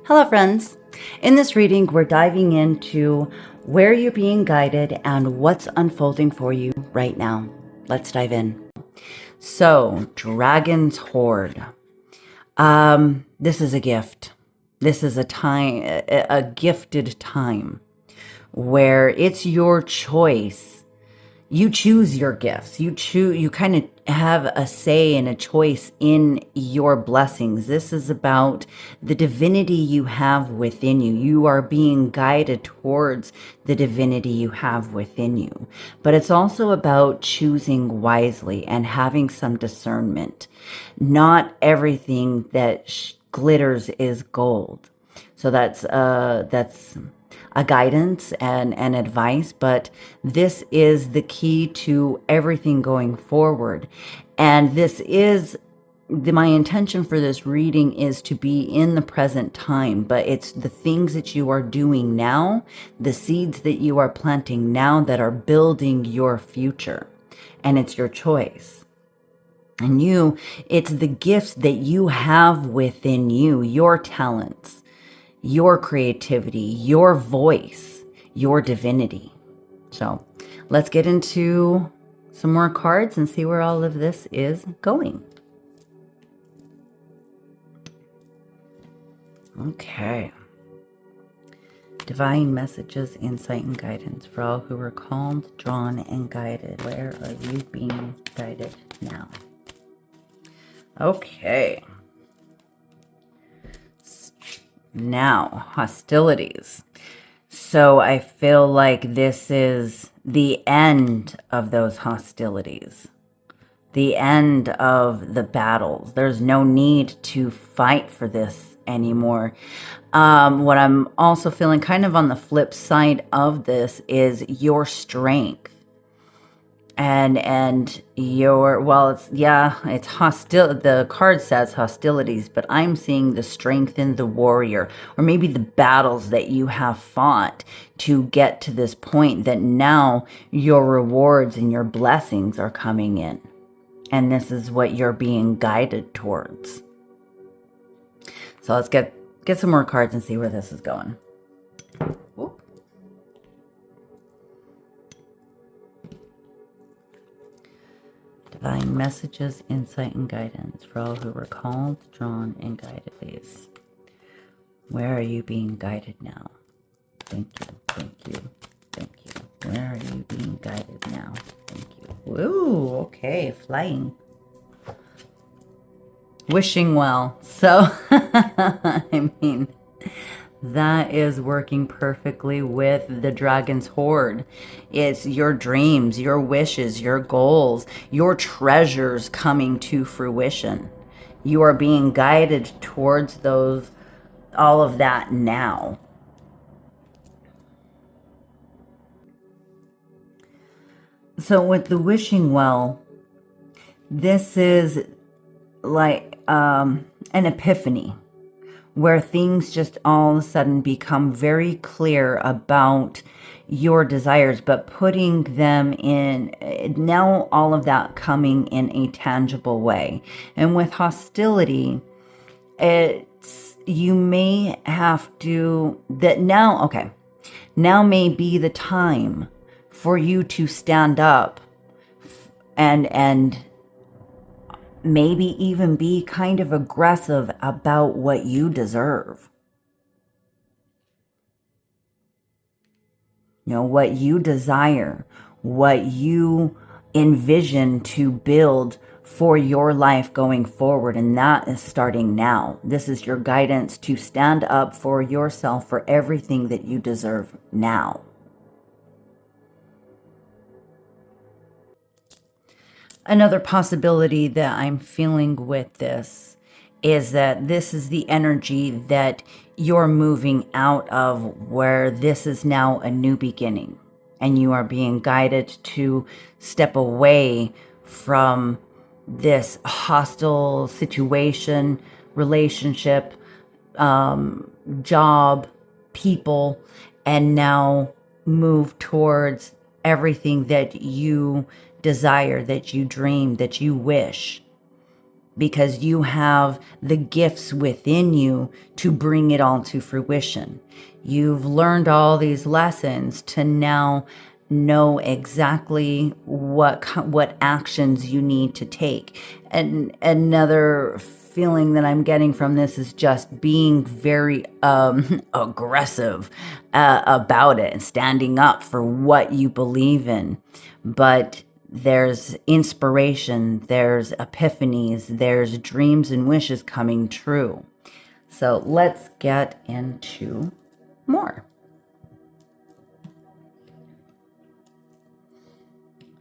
Hello friends! In this reading, we're diving into where you're being guided and what's unfolding for you right now. Let's dive in. So, Dragon's Hoard. This is a gift. This is a time, a gifted time where it's your choice. You choose your gifts. You kind of have a say and a choice in your blessings. This is about the divinity you have within you. You are being guided towards the divinity you have within you. But it's also about choosing wisely and having some discernment. Not everything that glitters is gold. So that's a guidance and advice, but this is the key to everything going forward. And this is my intention for this reading is to be in the present time, but it's the things that you are doing now, the seeds that you are planting now that are building your future. And it's your choice. And it's the gifts that you have within you, your talents, your creativity, your voice, your divinity. So let's get into some more cards and see where all of this is going. Okay. Divine messages, insight, and guidance for all who were called, drawn, and guided. Where are you being guided now? Okay. Now, hostilities. So I feel like this is the end of those hostilities. The end of the battles. There's no need to fight for this anymore. What I'm also feeling kind of on the flip side of this is your strength. And your, well, it's hostile. The card says hostilities, but I'm seeing the strength in the warrior, or maybe the battles that you have fought to get to this point that now your rewards and your blessings are coming in. And this is what you're being guided towards. So let's get some more cards and see where this is going. Whoop. Divine messages, insight, and guidance for all who were called, drawn, and guided, please. Where are you being guided now? Thank you, thank you, thank you. Where are you being guided now? Thank you. Woo, okay, flying. Wishing well. So, I mean, that is working perfectly with the Dragon's Hoard. It's your dreams, your wishes, your goals, your treasures coming to fruition. You are being guided towards all of that now. So with the wishing well, this is like an epiphany, where things just all of a sudden become very clear about your desires, but putting them in, now all of that coming in a tangible way. And with hostility, you may have to, now may be the time for you to stand up and maybe even be kind of aggressive about what you deserve. You know, what you desire, what you envision to build for your life going forward. And that is starting now. This is your guidance to stand up for yourself, for everything that you deserve now. Another possibility that I'm feeling with this is that this is the energy that you're moving out of, where this is now a new beginning and you are being guided to step away from this hostile situation, relationship, job, people, and now move towards everything that you desire, that you dream, that you wish. because you have the gifts within you to bring it all to fruition. You've learned all these lessons to now know exactly what actions you need to take. And another feeling that I'm getting from this is just being very aggressive about it and standing up for what you believe in. But there's inspiration, there's epiphanies, there's dreams and wishes coming true. So let's get into more.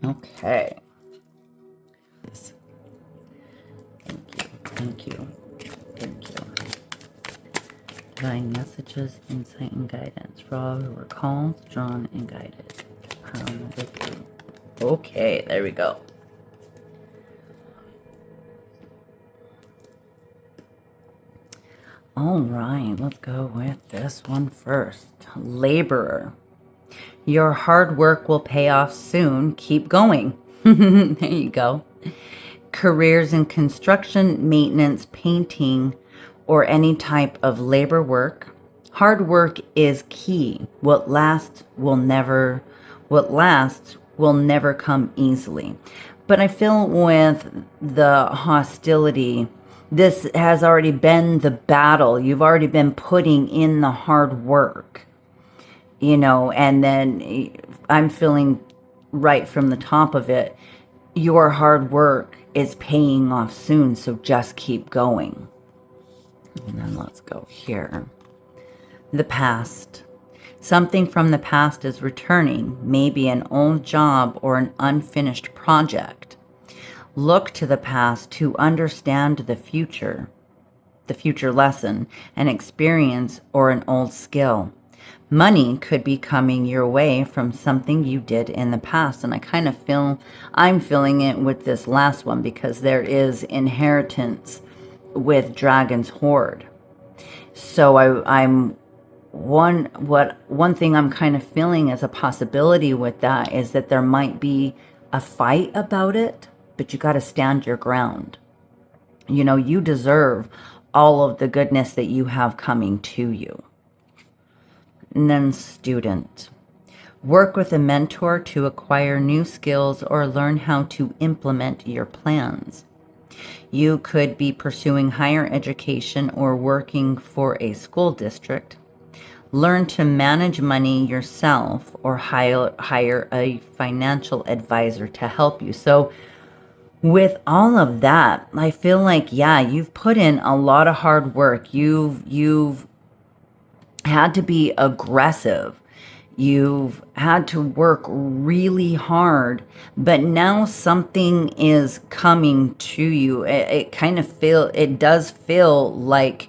Okay. Thank you. Divine messages, insight, and guidance for all who were called, drawn, and guided. Okay, there we go. All right, let's go with this one first. Laborer. Your hard work will pay off soon. Keep going. There you go. Careers in construction, maintenance, painting, or any type of labor work. Hard work is key. What lasts will never come easily. But I feel with the hostility, this has already been the battle. You've already been putting in the hard work, and then I'm feeling right from the top of it, your hard work is paying off soon, so just keep going. And then let's go here. The past. Something from the past is returning, maybe an old job or an unfinished project. Look to the past to understand the future lesson, an experience, or an old skill. Money could be coming your way from something you did in the past. And I kind of feel, I'm feeling it with this last one because there is inheritance with Dragon's Hoard. So one thing I'm kind of feeling as a possibility with that is that there might be a fight about it, but you got to stand your ground. You deserve all of the goodness that you have coming to you. And then student. Work with a mentor to acquire new skills or learn how to implement your plans. You could be pursuing higher education or working for a school district. Learn to manage money yourself or hire a financial advisor to help you. So with all of that, I feel like, you've put in a lot of hard work. You've had to be aggressive. You've had to work really hard, but now something is coming to you. It does feel like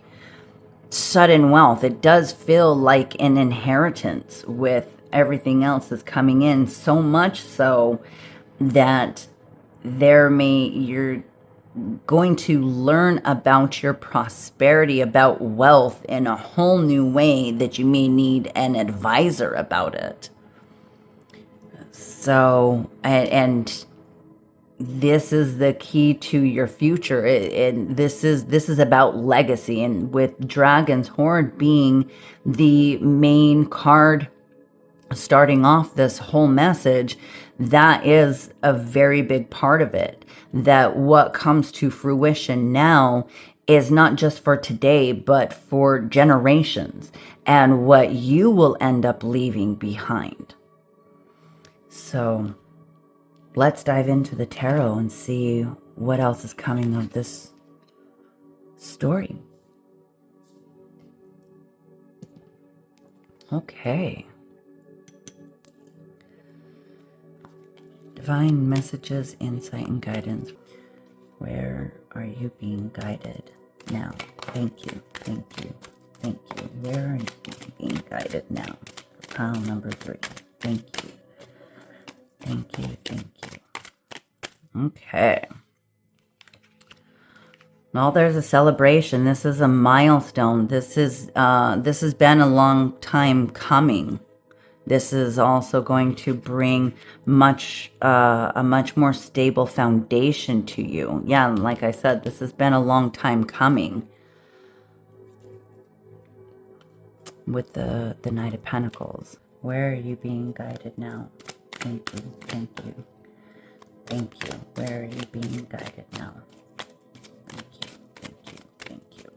sudden wealth. It does feel like an inheritance with everything else that's coming in, so much so that you're going to learn about your prosperity, about wealth in a whole new way that you may need an advisor about it. So, and this is the key to your future. And this is about legacy. And with Dragon's Hoard being the main card starting off this whole message, that is a very big part of it. That what comes to fruition now is not just for today, but for generations, and what you will end up leaving behind. So let's dive into the tarot and see what else is coming of this story. Okay. Divine messages, insight, and guidance. Where are you being guided now? Thank you. Where are you being guided now? For pile number 3. Thank you. Okay. Well, there's a celebration. This is a milestone. This has been a long time coming. This is also going to bring a much more stable foundation to you. Yeah, like I said, this has been a long time coming with the Knight of Pentacles. Where are you being guided now? Thank you, thank you, thank you. Where are you being guided now? Thank you, thank you, thank you.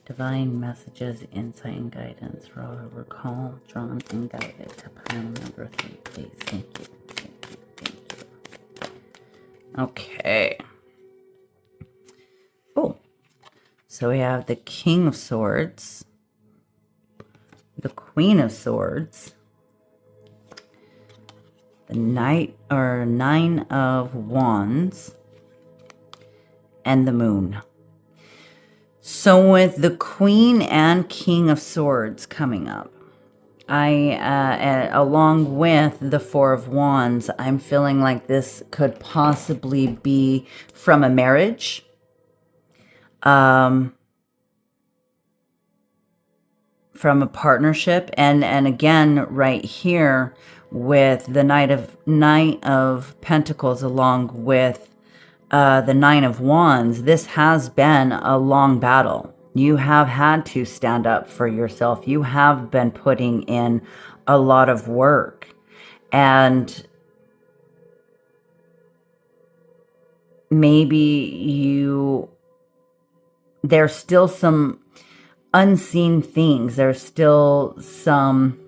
Divine messages, insight, and guidance for all who were called, drawn, and guided to pile number 3, please. Thank you, thank you, thank you. Okay. Oh, so we have the King of Swords, the Queen of Swords, the Nine of Wands, and the Moon. So with the Queen and King of Swords coming up, along with the Four of Wands, I'm feeling like this could possibly be from a marriage. From a partnership, and again right here with the Knight of Pentacles along with the Nine of Wands, this has been a long battle. You have had to stand up for yourself. You have been putting in a lot of work, and maybe there's still some unseen things. There's still some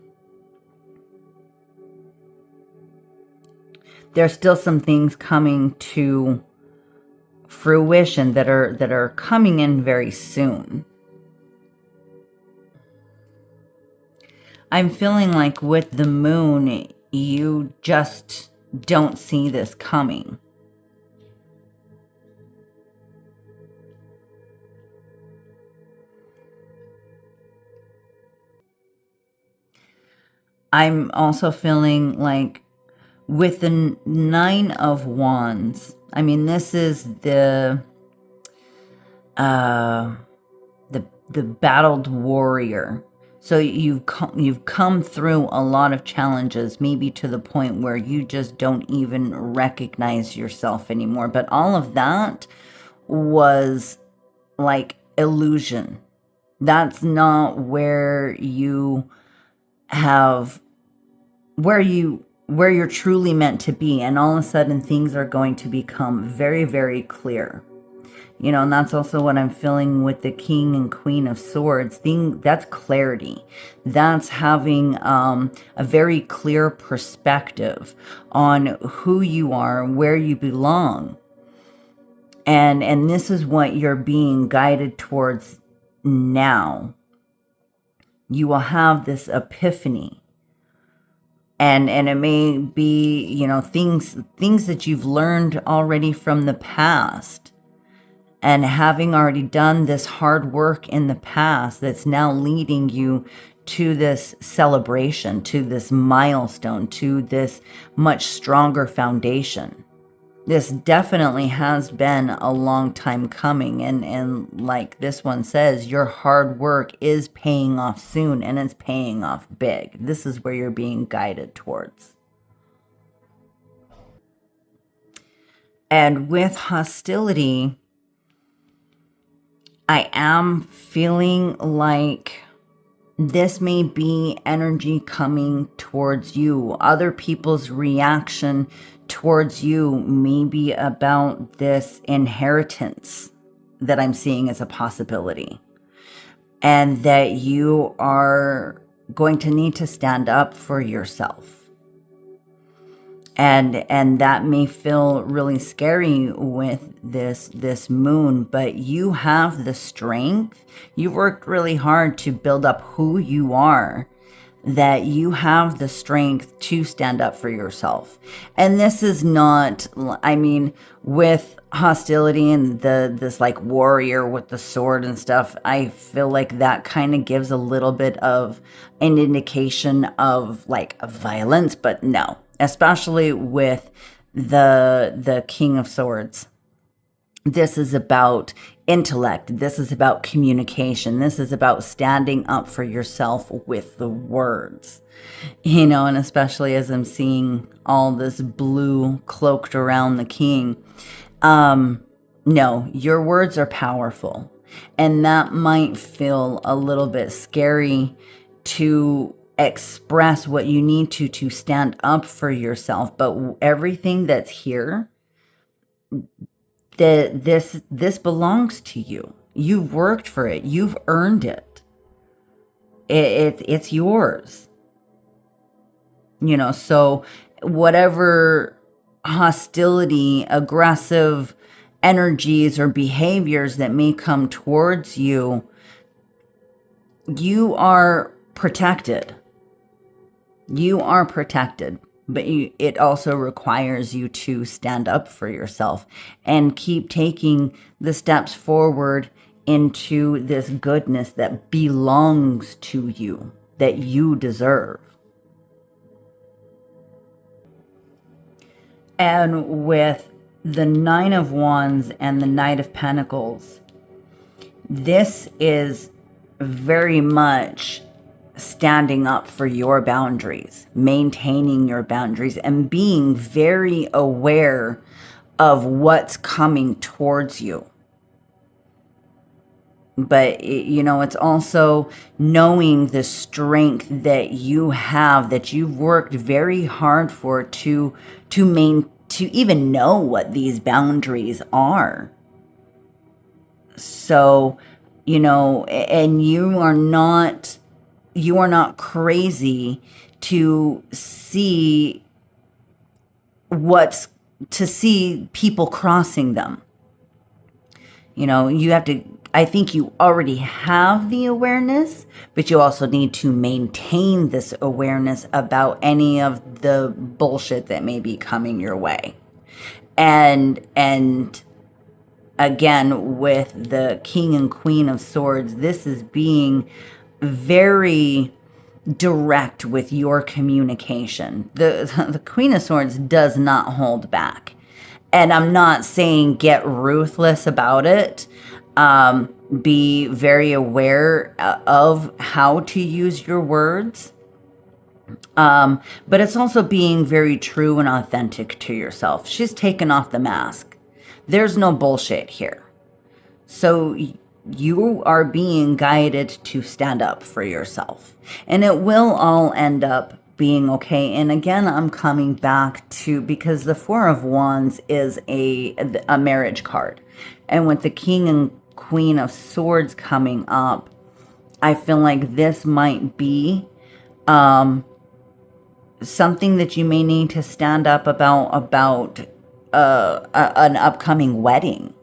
things coming to fruition that are coming in very soon. I'm feeling like with the Moon, you just don't see this coming. I'm also feeling like with the Nine of Wands, I mean, this is the battled warrior. So you've come through a lot of challenges, maybe to the point where you just don't even recognize yourself anymore. But all of that was like illusion. That's not where you're truly meant to be. And all of a sudden things are going to become very, very clear. You know, and that's also what I'm feeling with the King and Queen of Swords. That's clarity. That's having a very clear perspective on who you are, where you belong. And this is what you're being guided towards now. You will have this epiphany. And it may be, you know, things that you've learned already from the past. And having already done this hard work in the past, that's now leading you to this celebration, to this milestone, to this much stronger foundation. This definitely has been a long time coming. And like this one says, your hard work is paying off soon, and it's paying off big. This is where you're being guided towards. And with hostility, I am feeling like this may be energy coming towards you. Other people's reaction towards you may be about this inheritance that I'm seeing as a possibility. And that you are going to need to stand up for yourself. And that may feel really scary with this Moon, but you have the strength. You worked really hard to build up who you are, that you have the strength to stand up for yourself. And this is not, I mean, with hostility and this like warrior with the sword and stuff, I feel like that kind of gives a little bit of an indication of like violence, but no. Especially with the King of Swords. This is about intellect. This is about communication. This is about standing up for yourself with the words. And especially as I'm seeing all this blue cloaked around the king. No, your words are powerful. And that might feel a little bit scary to express what you need to stand up for yourself. But everything that's here, this belongs to you. You've worked for it. You've earned it. It's yours. So whatever hostility, aggressive energies or behaviors that may come towards you, you are protected. You are protected, but it also requires you to stand up for yourself and keep taking the steps forward into this goodness that belongs to you, that you deserve. And with the Nine of Wands and the Knight of Pentacles, this is very much standing up for your boundaries, maintaining your boundaries, and being very aware of what's coming towards you. But, it's also knowing the strength that you have, that you've worked very hard for to even know what these boundaries are. So, and you are not crazy to see people crossing them. You have to, I think you already have the awareness, but you also need to maintain this awareness about any of the bullshit that may be coming your way. And again, with the King and Queen of Swords, this is being very direct with your communication. The Queen of Swords does not hold back. And I'm not saying get ruthless about it. Be very aware of how to use your words. But it's also being very true and authentic to yourself. She's taken off the mask. There's no bullshit here. So you are being guided to stand up for yourself. And it will all end up being okay. And again, I'm coming back to, because the Four of Wands is a marriage card. And with the King and Queen of Swords coming up, I feel like this might be something that you may need to stand up about an upcoming wedding,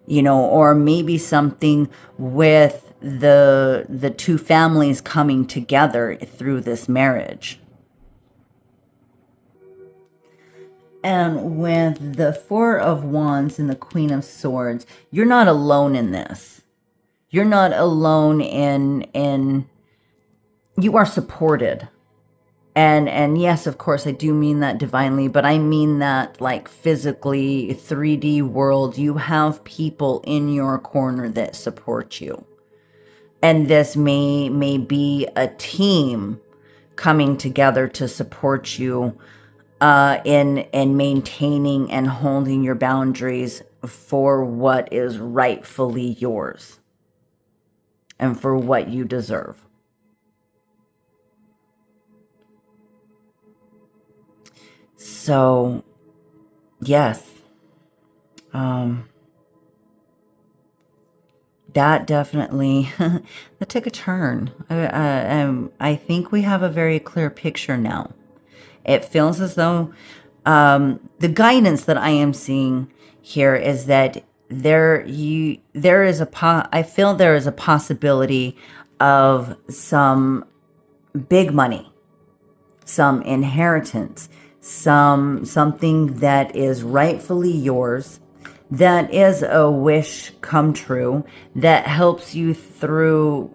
or maybe something with the two families coming together through this marriage. And with the Four of Wands and the Queen of Swords, you're not alone in this. You're not alone in you are supported. And yes, of course, I do mean that divinely, but I mean that like physically, 3D world. You have people in your corner that support you. And this may be a team coming together to support you in maintaining and holding your boundaries for what is rightfully yours and for what you deserve. So, yes, that definitely that took a turn. I think we have a very clear picture now. It feels as though the guidance that I am seeing here is that I feel there is a possibility of some big money, some inheritance, something that is rightfully yours, that is a wish come true, that helps you through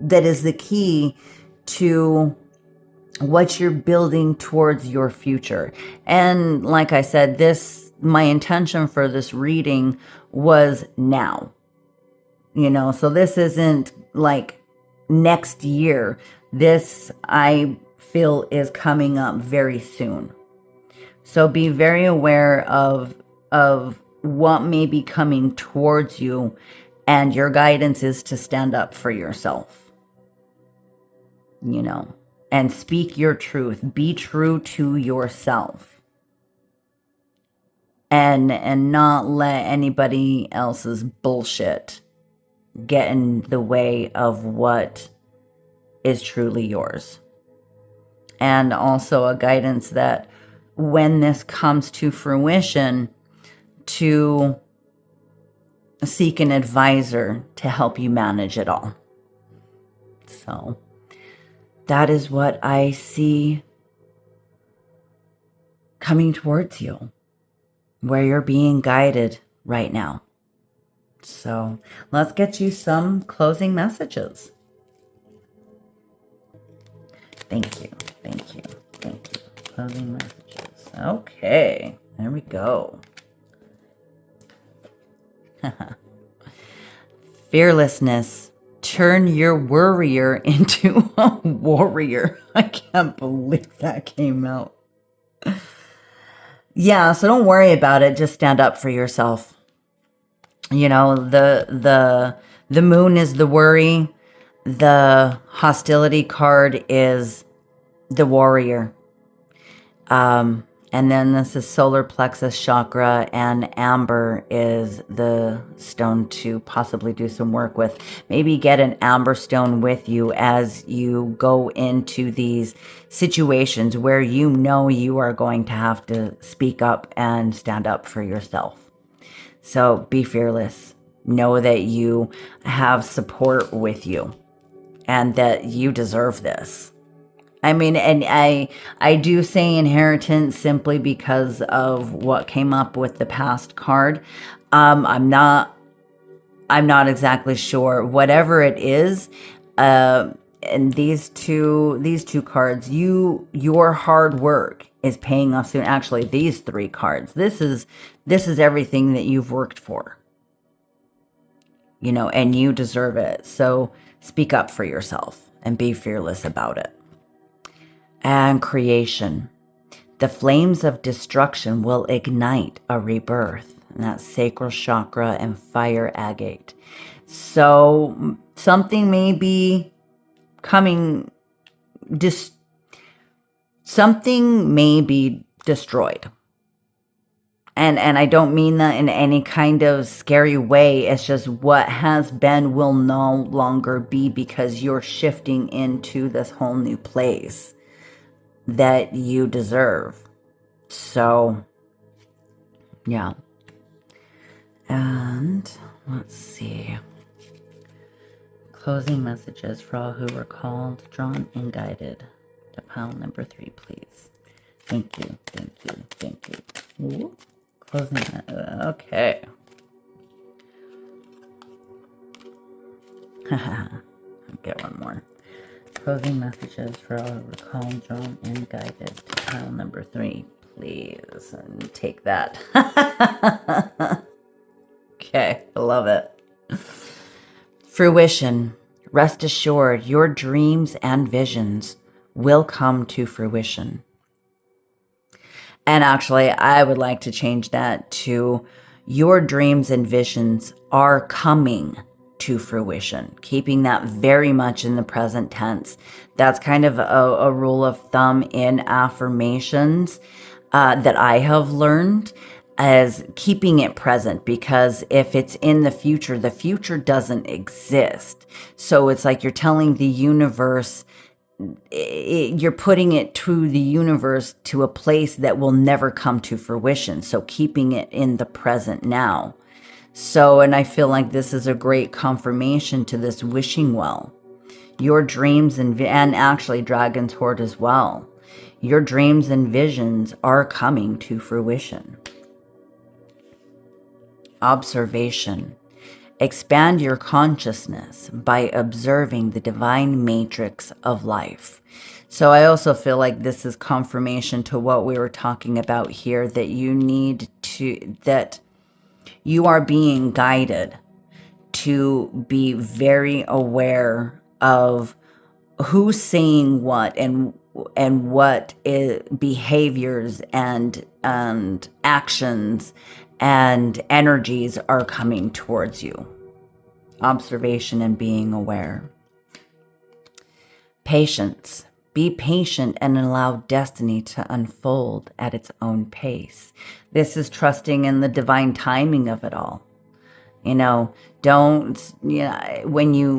that is the key to what you're building towards your future. And like I said, this my intention for this reading was now. You know, so this isn't like next year. This, I feel, is coming up very soon. So be very aware of what may be coming towards you, and your guidance is to stand up for yourself, you know, and speak your truth. Be true to yourself, and not let anybody else's bullshit get in the way of what is truly yours. And also a guidance that when this comes to fruition, to seek an advisor to help you manage it all. So that is what I see coming towards you, where you're being guided right now. So let's get you some closing messages. Thank you, thank you, thank you. Closing messages. Okay, there we go. Fearlessness. Turn your worrier into a warrior. I can't believe that came out. Yeah, so don't worry about it. Just stand up for yourself. You know, the moon is the worry. The hostility card is the warrior. And then this is solar plexus chakra, and amber is the stone to possibly do some work with. Maybe get an amber stone with you as you go into these situations where you know you are going to have to speak up and stand up for yourself. So be fearless. Know that you have support with you and that you deserve this. I mean, and I do say inheritance simply because of what came up with the past card. I'm not exactly sure. Whatever it is, and these two cards, your hard work is paying off soon. Actually, these three cards. This is everything that you've worked for. You know, and you deserve it. So speak up for yourself and be fearless about it. And creation. The flames of destruction will ignite a rebirth. And that's sacral chakra and fire agate. So something may be coming, something may be destroyed. And I don't mean that in any kind of scary way. It's just what has been will no longer be, because you're shifting into this whole new place that you deserve. So, yeah. And let's see. Closing messages for all who were called, drawn, and guided to pile number 3, please. Thank you, thank you, thank you. Ooh. Closing, okay. I'll get one more. Closing messages for all who were called, drawn, and guided to pile number 3, please. And take that. Okay, I love it. Fruition. Rest assured, your dreams and visions will come to fruition. And actually, I would like to change that to your dreams and visions are coming to fruition. Keeping that very much in the present tense. That's kind of a rule of thumb in affirmations that I have learned, as keeping it present, because if it's in the future doesn't exist. So it's like you're telling the universe, you're putting it to the universe to a place that will never come to fruition. So keeping it in the present now. So, and I feel like this is a great confirmation to this wishing well. Your dreams and actually Dragon's Hoard as well. Your dreams and visions are coming to fruition. Observation. Expand your consciousness by observing the divine matrix of life. So I also feel like this is confirmation to what we were talking about here, that you need to, that you are being guided to be very aware of who's saying what and what is behaviors and actions and energies are coming towards you. Observation and being aware. Patience. Be patient and allow destiny to unfold at its own pace. This is trusting in the divine timing of it all. You know, don't, you know, when you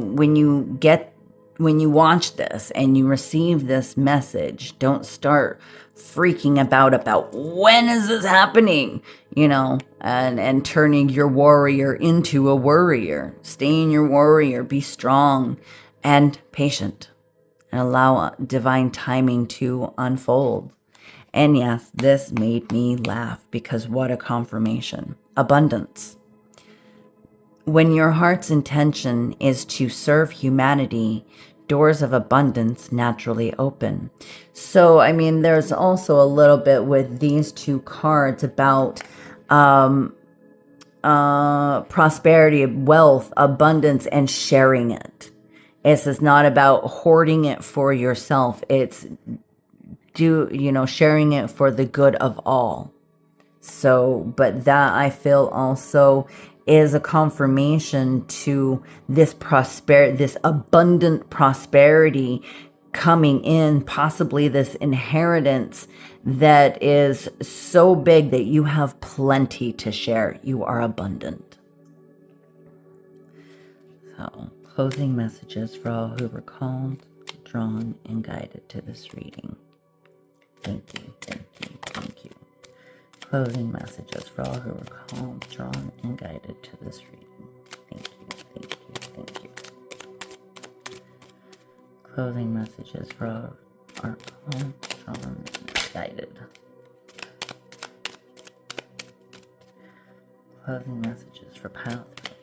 watch this and you receive this message, don't start freaking about when is this happening, you know, and turning your warrior into a worrier. Stay in your warrior, be strong and patient, and allow divine timing to unfold. And yes, this made me laugh because what a confirmation. Abundance. When your heart's intention is to serve humanity, doors of abundance naturally open. So, I mean, there's also a little bit with these two cards about prosperity, wealth, abundance, and sharing it. This is not about hoarding it for yourself. It's sharing it for the good of all. So, but that I feel also is a confirmation to this this abundant prosperity coming in, possibly this inheritance that is so big that you have plenty to share. You are abundant. So, closing messages for all who were called, drawn, and guided to this reading. Thank you, thank you, thank you. Closing messages for all who were called, drawn, and guided to this reading. Thank you, thank you, thank you. Closing messages for all are called, drawn, and guided. Closing messages for pile 3.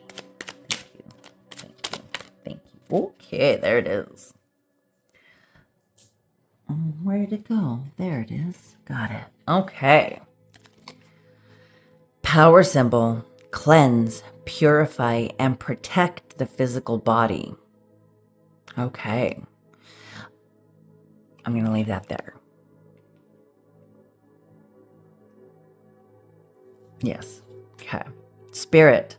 Thank you, thank you, thank you. Okay, there it is. Where did it go? There it is. Got it. Okay. Power symbol, cleanse, purify, and protect the physical body. Okay. I'm going to leave that there. Yes. Okay. Spirit,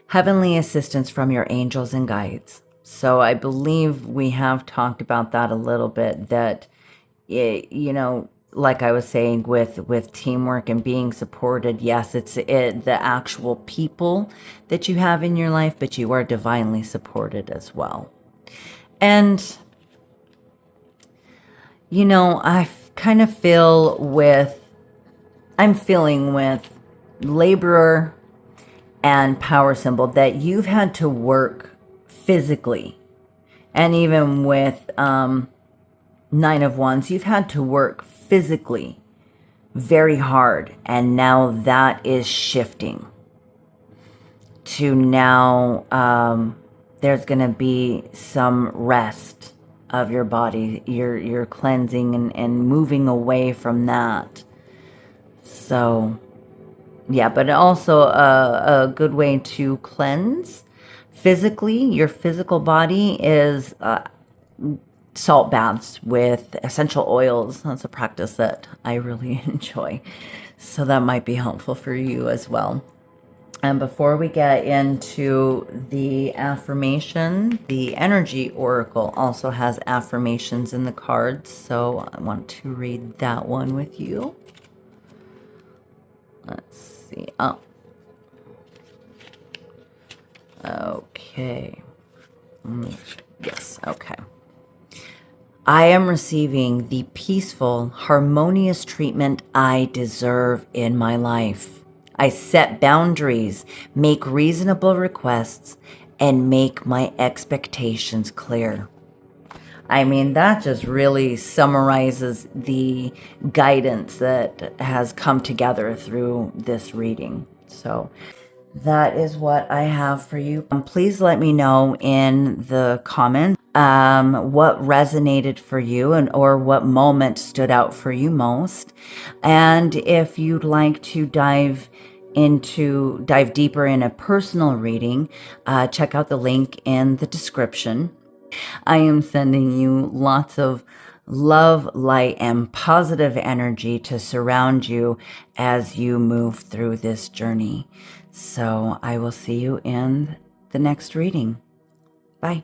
heavenly assistance from your angels and guides. So I believe we have talked about that a little bit, that, like I was saying with teamwork and being supported, yes, it's the actual people that you have in your life, but you are divinely supported as well. And, I kind of I'm feeling with laborer and power symbol that you've had to work physically. And even with 9 of Wands, you've had to work physically very hard, and now that is shifting to now there's going to be some rest of your body. You're cleansing and moving away from that. So yeah, but also a good way to cleanse physically. Your physical body is salt baths with essential oils. That's a practice that I really enjoy. So that might be helpful for you as well. And before we get into the affirmation, the energy oracle also has affirmations in the cards. So I want to read that one with you. Let's see. Oh. Okay. Yes, okay. I am receiving the peaceful, harmonious treatment I deserve in my life. I set boundaries, make reasonable requests, and make my expectations clear. I mean, that just really summarizes the guidance that has come together through this reading. So that is what I have for you. Please let me know in the comments what resonated for you or what moment stood out for you most. And if you'd like to dive deeper in a personal reading, check out the link in the description. I am sending you lots of love, light, and positive energy to surround you as you move through this journey. So I will see you in the next reading. Bye.